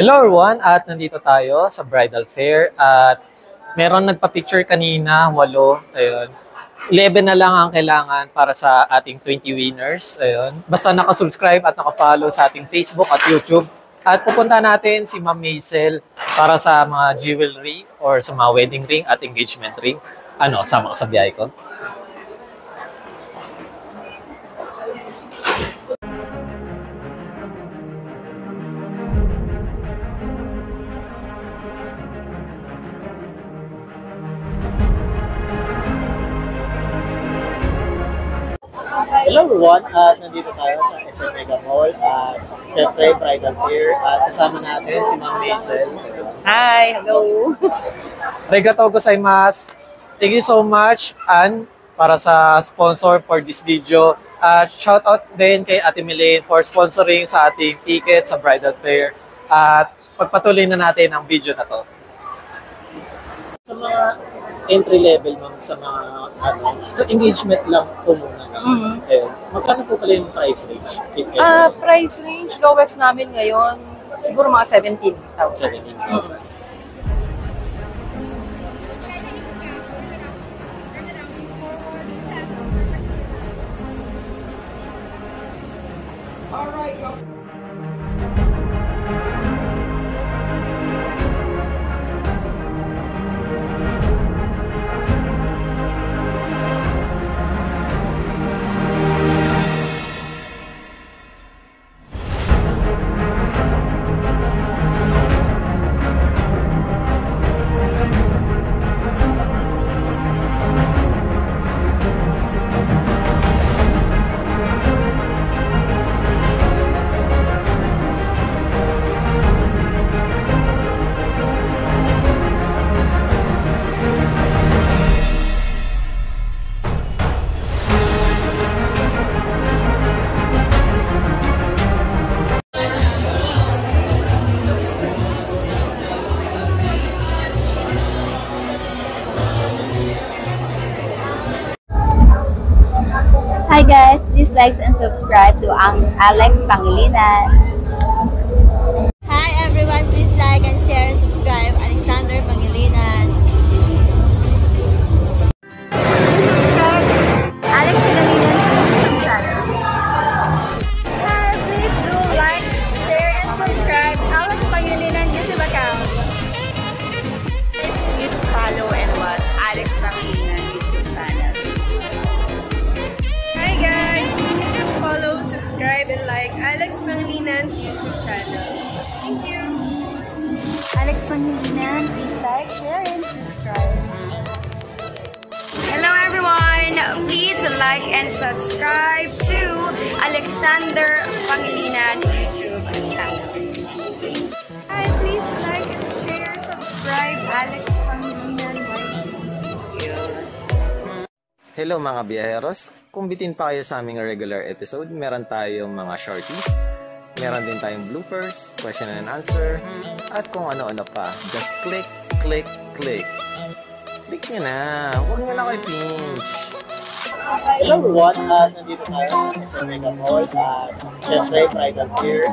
Hello everyone, at nandito tayo sa bridal fair at meron nagpa-picture kanina, 8. Ayun. 11 na lang ang kailangan para sa ating 20 winners. Ayun. Basta nakasubscribe at nakafollow sa ating Facebook at YouTube. At pupunta natin si Ma'am Maisel para sa mga jewelry or sa mga wedding ring at engagement ring. Sama ka sa biyahe ko. Hello everyone, at nandito tayo sa SM Mega Mall at syempre bridal fair at kasama natin si Ma'am Maisel. Hi, hello. Arigatou gozaimasu. Thank you so much, Ann, para sa sponsor for this video. At shout out din kay Ate Milaine for sponsoring sa ating ticket sa bridal fair. At pagpatuloy na natin ang video na to. Sa mga entry level, ma'am, sa mga sa engagement lang po muna. Magkano po pala yung price range? Price range, lowest namin ngayon, siguro mga 17,000. 17,000. Hi guys, please like and subscribe to Alex Pangilinan. Hi everyone, please like and share and subscribe Alexander Pangilinan. Subscribe Alex Pangilinan's YouTube channel. Hi, please do like, share and subscribe Alex Pangilinan YouTube account. Please follow and watch Alex Pangilinan YouTube channel. Hi guys! You can follow, subscribe, and like Alex Pangilinan's YouTube channel. Thank you! Alex Pangilinan, please like, share and subscribe. Hello everyone! Please like and subscribe to Alexander Pangilinan YouTube channel. Hi, please like and share, subscribe Alex Pangilinan YouTube. Hello mga biyaheros, kung bitin pa kayo sa aming regular episode, meron tayong mga shorties, meron din tayong bloopers, question and answer, at kung ano-ano pa. Just click, click, click. Click nyo na, huwag nyo na kayo pinch. Hello everyone, nandito tayo sa SM Mega Mall at syempre bridal fair.